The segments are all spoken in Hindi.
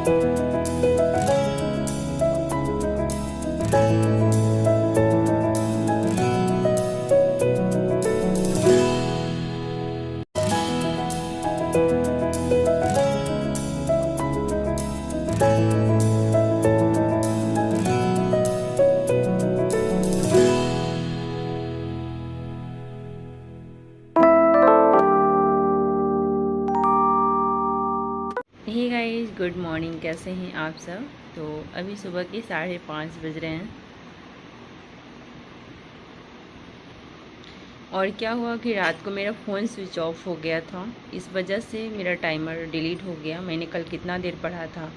Hey guys, good morning. कैसे हैं आप सब? तो अभी सुबह के 5:30 बज रहे हैं। और क्या हुआ कि रात को मेरा फ़ोन स्विच ऑफ हो गया था, इस वजह से मेरा टाइमर डिलीट हो गया। मैंने कल कितना देर पढ़ा था,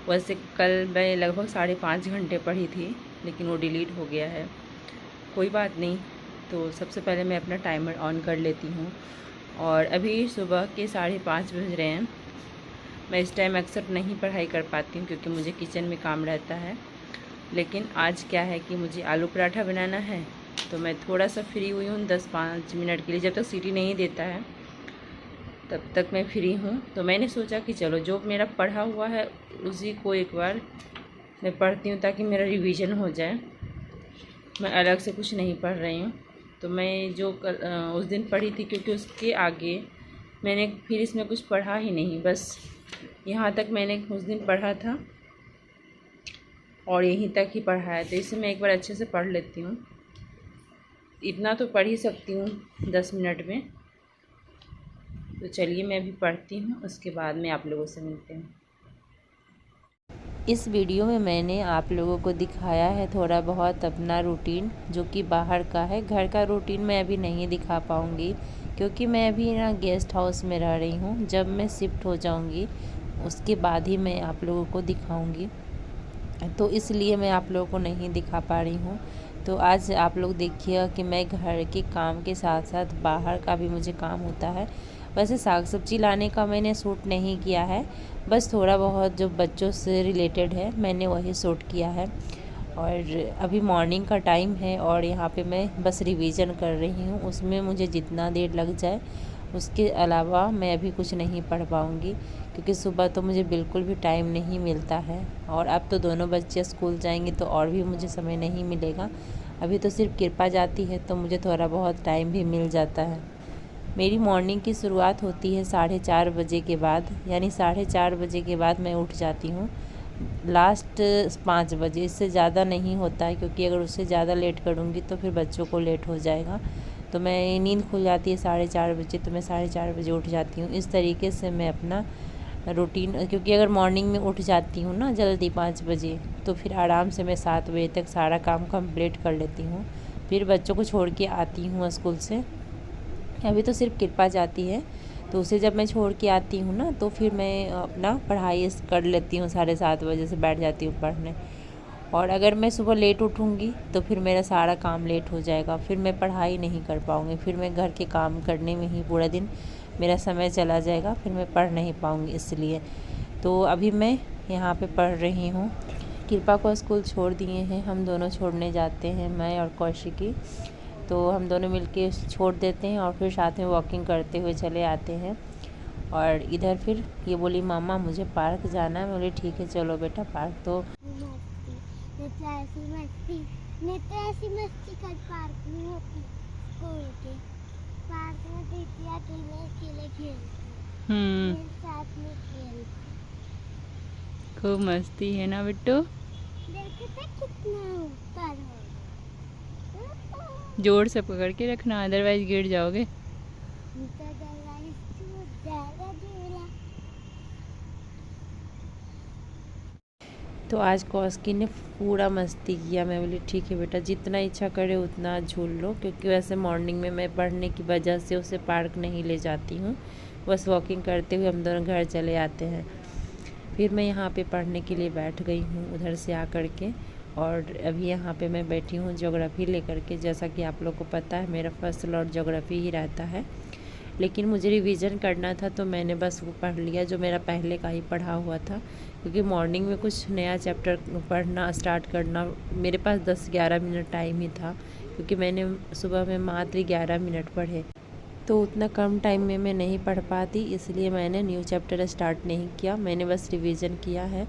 वैसे कल मैं लगभग 5.5 घंटे पढ़ी थी, लेकिन वो डिलीट हो गया है। कोई बात नहीं। तो सबसे पहले मैं अपना टाइमर ऑन कर लेती हूँ। और अभी सुबह के 5:30 बज रहे हैं। मैं इस टाइम अक्सर नहीं पढ़ाई कर पाती हूँ क्योंकि मुझे किचन में काम रहता है। लेकिन आज क्या है कि मुझे आलू पराठा बनाना है, तो मैं थोड़ा सा फ्री हुई हूँ 10-5 मिनट के लिए। जब तक सीटी नहीं देता है तब तक मैं फ्री हूँ। तो मैंने सोचा कि चलो जो मेरा पढ़ा हुआ है उसी को एक बार मैं पढ़ती हूँ ताकि मेरा रिवीजन हो जाए। मैं अलग से कुछ नहीं पढ़ रही हूँ। तो मैं जो उस दिन पढ़ी थी, क्योंकि उसके आगे मैंने फिर इसमें कुछ पढ़ा ही नहीं, बस यहाँ तक मैंने उस दिन पढ़ा था और यहीं तक ही पढ़ा है। तो इसे मैं एक बार अच्छे से पढ़ लेती हूँ। इतना तो पढ़ ही सकती हूँ 10 मिनट में। तो चलिए मैं अभी पढ़ती हूँ, उसके बाद में आप लोगों से मिलते हैं। इस वीडियो में मैंने आप लोगों को दिखाया है थोड़ा बहुत अपना रूटीन, जो कि बाहर का है। घर का रूटीन मैं अभी नहीं दिखा पाऊँगी क्योंकि मैं अभी ना गेस्ट हाउस में रह रही हूँ। जब मैं शिफ्ट हो जाऊँगी उसके बाद ही मैं आप लोगों को दिखाऊंगी, तो इसलिए मैं आप लोगों को नहीं दिखा पा रही हूँ। तो आज आप लोग देखिएगा कि मैं घर के काम के साथ साथ बाहर का भी मुझे काम होता है। वैसे साग सब्जी लाने का मैंने शूट नहीं किया है, बस थोड़ा बहुत जो बच्चों से रिलेटेड है मैंने वही शूट किया है। और अभी मॉर्निंग का टाइम है और यहाँ पे मैं बस रिवीजन कर रही हूँ। उसमें मुझे जितना देर लग जाए, उसके अलावा मैं अभी कुछ नहीं पढ़ पाऊँगी क्योंकि सुबह तो मुझे बिल्कुल भी टाइम नहीं मिलता है। और अब तो दोनों बच्चे स्कूल जाएंगे तो और भी मुझे समय नहीं मिलेगा। अभी तो सिर्फ कृपा जाती है तो मुझे थोड़ा बहुत टाइम भी मिल जाता है। मेरी मॉर्निंग की शुरुआत होती है 4:30 बजे के बाद, यानी 4:30 बजे के बाद मैं उठ जाती हूँ। लास्ट 5 बजे, इससे ज़्यादा नहीं होता है क्योंकि अगर उससे ज़्यादा लेट करूँगी तो फिर बच्चों को लेट हो जाएगा। तो मैं नींद खुल जाती है 4:30 बजे, तो मैं 4:30 बजे उठ जाती हूँ। इस तरीके से मैं अपना रूटीन, क्योंकि अगर मॉर्निंग में उठ जाती हूँ ना जल्दी 5 बजे, तो फिर आराम से मैं 7 बजे तक सारा काम कंप्लीट कर लेती हूँ। फिर बच्चों को छोड़ के आती हूँ स्कूल से। अभी तो सिर्फ कृपा जाती है, तो उसे जब मैं छोड़ के आती हूँ ना तो फिर मैं अपना पढ़ाई कर लेती हूँ। 7:30 बजे से बैठ जाती हूँ पढ़ने। और अगर मैं सुबह लेट उठूँगी तो फिर मेरा सारा काम लेट हो जाएगा, फिर मैं पढ़ाई नहीं कर पाऊँगी। फिर मैं घर के काम करने में ही पूरा दिन मेरा समय चला जाएगा, फिर मैं पढ़ नहीं पाऊँगी। इसलिए तो अभी मैं यहाँ पे पढ़ रही हूँ। कृपा को स्कूल छोड़ दिए हैं, हम दोनों छोड़ने जाते हैं, मैं और कौशिकी। तो हम दोनों मिलके छोड़ देते हैं और फिर साथ में वॉकिंग करते हुए चले आते हैं। और इधर फिर ये बोली मामा मुझे पार्क जाना है। मैं बोली ठीक है चलो बेटा पार्क। तो ऐसी मस्ती कर पार्क में होती, स्कूल के पार्क में दीदी अकेले खेलती साथ में खेलती। खूब मस्ती है ना बिट्टू? देखो तो कितना ऊपर हो। जोर से पकड़ के रखना, अदरवाइज गिर जाओगे। तो आज कौशिकी ने पूरा मस्ती किया। मैं बोली ठीक है बेटा, जितना इच्छा करे उतना झूल लो, क्योंकि वैसे मॉर्निंग में मैं पढ़ने की वजह से उसे पार्क नहीं ले जाती हूँ। बस वॉकिंग करते हुए हम दोनों घर चले आते हैं। फिर मैं यहाँ पे पढ़ने के लिए बैठ गई हूँ उधर से आकर के। और अभी यहाँ पे मैं बैठी हूँ ज्योग्राफी लेकर के। जैसा कि आप लोग को पता है मेरा फर्स्ट लॉट ज्योग्राफी ही रहता है, लेकिन मुझे रिवीजन करना था तो मैंने बस वो पढ़ लिया जो मेरा पहले का ही पढ़ा हुआ था। क्योंकि मॉर्निंग में कुछ नया चैप्टर पढ़ना स्टार्ट करना, मेरे पास 10-11 मिनट टाइम ही था, क्योंकि मैंने सुबह में मात्र 11 मिनट पढ़े। तो उतना कम टाइम में मैं नहीं पढ़ पाती, इसलिए मैंने न्यू चैप्टर स्टार्ट नहीं किया, मैंने बस रिवीजन किया है।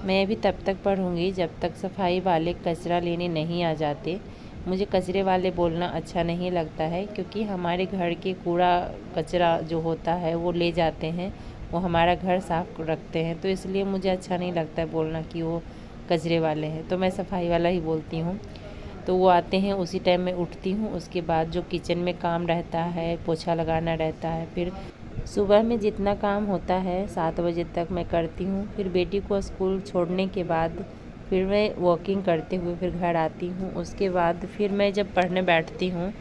मैं भी तब तक पढ़ूंगी जब तक सफाई वाले कचरा लेने नहीं आ जाते। मुझे कचरे वाले बोलना अच्छा नहीं लगता है, क्योंकि हमारे घर के कूड़ा कचरा जो होता है वो ले जाते हैं, वो हमारा घर साफ रखते हैं, तो इसलिए मुझे अच्छा नहीं लगता है बोलना कि वो कचरे वाले हैं, तो मैं सफाई वाला ही बोलती हूँ। तो वो आते हैं, उसी टाइम मैं उठती हूँ, उसके बाद जो किचन में काम रहता है, पोछा लगाना रहता है, फिर सुबह में जितना काम होता है 7 बजे तक मैं करती हूँ। फिर बेटी को स्कूल छोड़ने के बाद फिर मैं वॉकिंग करते हुए फिर घर आती हूँ। उसके बाद फिर मैं जब पढ़ने बैठती हूँ,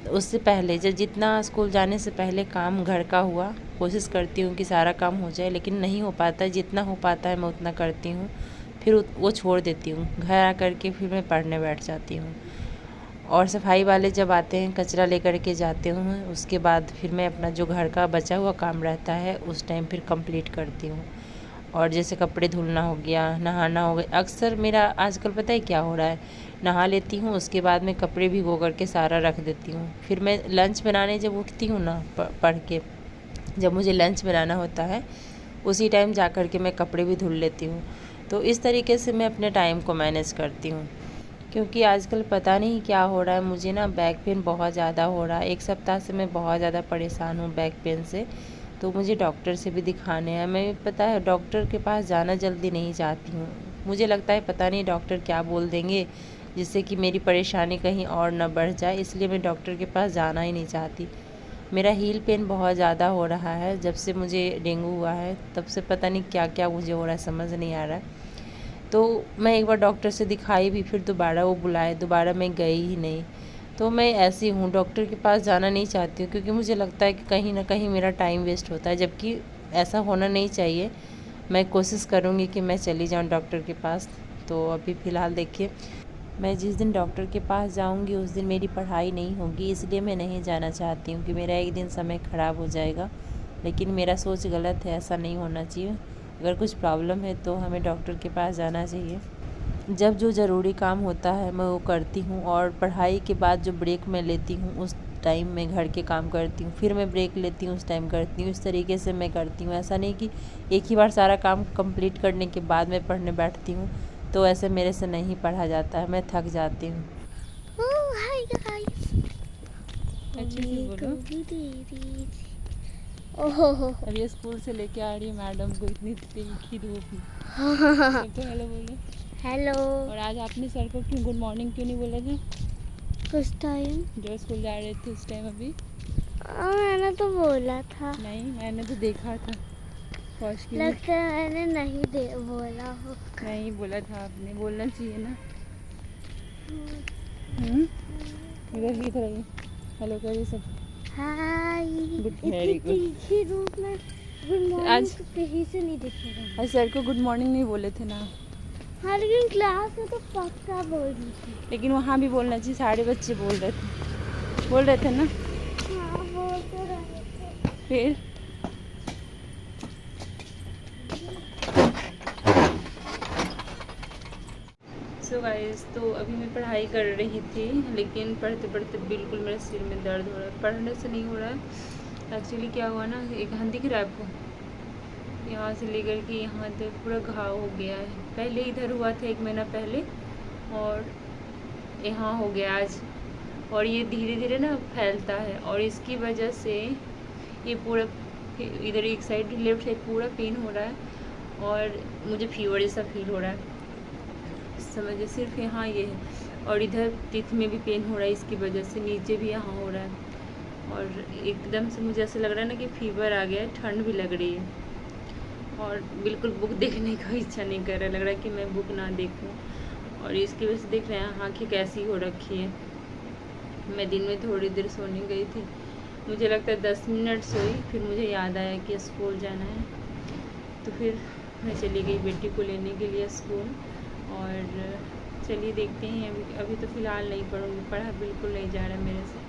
उससे पहले जब जितना स्कूल जाने से पहले काम घर का हुआ, कोशिश करती हूँ कि सारा काम हो जाए, लेकिन नहीं हो पाता है। जितना हो पाता है मैं उतना करती हूँ, फिर वो छोड़ देती हूँ। घर आ कर के फिर मैं पढ़ने बैठ जाती हूँ। और सफाई वाले जब आते हैं, कचरा लेकर के जाते हूँ, उसके बाद फिर मैं अपना जो घर का बचा हुआ काम रहता है उस टाइम फिर कंप्लीट करती हूँ। और जैसे कपड़े धुलना हो गया, नहाना हो गया, अक्सर मेरा आजकल पता है क्या हो रहा है, नहा लेती हूँ, उसके बाद मैं कपड़े भिगो करके सारा रख देती हूँ। फिर मैं लंच बनाने जब उठती हूँ ना, पढ़ के जब मुझे लंच बनाना होता है, उसी टाइम जा कर के मैं कपड़े भी धुल लेती हूँ। तो इस तरीके से मैं अपने टाइम को मैनेज करती हूँ। क्योंकि आजकल पता नहीं क्या हो रहा है, मुझे ना बैक पेन बहुत ज़्यादा हो रहा है। 1 सप्ताह से मैं बहुत ज़्यादा परेशान हूँ बैक पेन से, तो मुझे डॉक्टर से भी दिखाने हैं। मैं पता है डॉक्टर के पास जाना जल्दी नहीं चाहती हूँ। मुझे लगता है पता नहीं डॉक्टर क्या बोल देंगे, जिससे कि मेरी परेशानी कहीं और ना बढ़ जाए, इसलिए मैं डॉक्टर के पास जाना ही नहीं चाहती। मेरा हील पेन बहुत ज़्यादा हो रहा है, जब से मुझे डेंगू हुआ है तब से पता नहीं क्या क्या मुझे हो रहा है, समझ नहीं आ रहा है। तो मैं एक बार डॉक्टर से दिखाई भी, फिर दोबारा वो बुलाए, दोबारा मैं गई ही नहीं। तो मैं ऐसी हूँ, डॉक्टर के पास जाना नहीं चाहती हूँ, क्योंकि मुझे लगता है कि कहीं ना कहीं मेरा टाइम वेस्ट होता है, जबकि ऐसा होना नहीं चाहिए। मैं कोशिश करूँगी कि मैं चली जाऊँ डॉक्टर के पास। तो अभी फ़िलहाल देखिए, मैं जिस दिन डॉक्टर के पास जाऊँगी उस दिन मेरी पढ़ाई नहीं होगी, इसलिए मैं नहीं जाना चाहती हूँ कि मेरा एक दिन समय ख़राब हो जाएगा। लेकिन मेरा सोच गलत है, ऐसा नहीं होना चाहिए। अगर कुछ प्रॉब्लम है तो हमें डॉक्टर के पास जाना चाहिए। जब जो ज़रूरी काम होता है मैं वो करती हूँ, और पढ़ाई के बाद जो ब्रेक मैं लेती हूँ उस टाइम मैं घर के काम करती हूँ, फिर मैं ब्रेक लेती हूँ, उस टाइम करती हूँ। इस तरीके से मैं करती हूँ। ऐसा नहीं कि एक ही बार सारा काम कंप्लीट करने के बाद मैं पढ़ने बैठती हूँ, तो ऐसे मेरे से नहीं पढ़ा जाता है, मैं थक जाती हूँ। हाय गाइस, अच्छे से बोलो। ओहो, अब ये स्कूल से लेके आ रही है मैडम को इतनी तीखी धूप में। सबको हेलो बोलो। हेलो। और आज आपने सर को क्यों गुड मॉर्निंग क्यों नहीं बोला था? कुछ टाइम जो स्कूल जा रहे थे उस टाइम अभी? मैंने तो बोला था। नहीं, मैंने तो देखा था। फौज की लगता है मैंने नहीं बोला हो। नहीं बोला था आपने, बोलना चाहिए ना। इधर इधर आइए, हेलो करिए सब। हाय। Very good. तीखी धूप में गुड मॉर्निंग आज तो कहीं से नहीं दिखेगा। आज सर को गुड मॉर्निंग नहीं बोले थे ना? हाँ, लेकिन क्लास में तो पक्का बोल रही थी। लेकिन वहाँ भी बोलना चाहिए, सारे बच्चे बोल रहे थे ना। हाँ, बोल तो रहे थे। फिर सो गाइस, तो अभी मैं पढ़ाई कर रही थी, लेकिन पढ़ते पढ़ते बिल्कुल मेरे सिर में दर्द हो रहा है। पढ़ने से नहीं हो रहा है, एक्चुअली क्या हुआ ना, एक हाथ दिख रहा है आपको, यहाँ से लेकर के यहाँ तक पूरा घाव हो गया है। पहले इधर हुआ था 1 महीना पहले, और यहाँ हो गया आज, और ये धीरे धीरे ना फैलता है, और इसकी वजह से ये पूरा इधर एक साइड लेफ्ट साइड पूरा पेन हो रहा है, और मुझे फीवर जैसा फील हो रहा है, समझिए। सिर्फ यहाँ ये है, और इधर टीथ में भी पेन हो रहा है इसकी वजह से, नीचे भी यहाँ हो रहा है, और एकदम से मुझे ऐसा लग रहा है ना कि फीवर आ गया है, ठंड भी लग रही है, और बिल्कुल बुक देखने का इच्छा नहीं कर रहा, लग रहा है कि मैं बुक ना देखूं। और इसकी वजह से देख रहे हैं आँखें कैसी हो रखी है। मैं दिन में थोड़ी देर सोने गई थी, मुझे लगता है 10 मिनट सोई, फिर मुझे याद आया कि स्कूल जाना है, तो फिर मैं चली गई बेटी को लेने के लिए स्कूल, और चलिए देखते हैं। अभी तो फ़िलहाल नहीं पढ़ूँगी, पढ़ा बिल्कुल नहीं जा रहा मेरे से।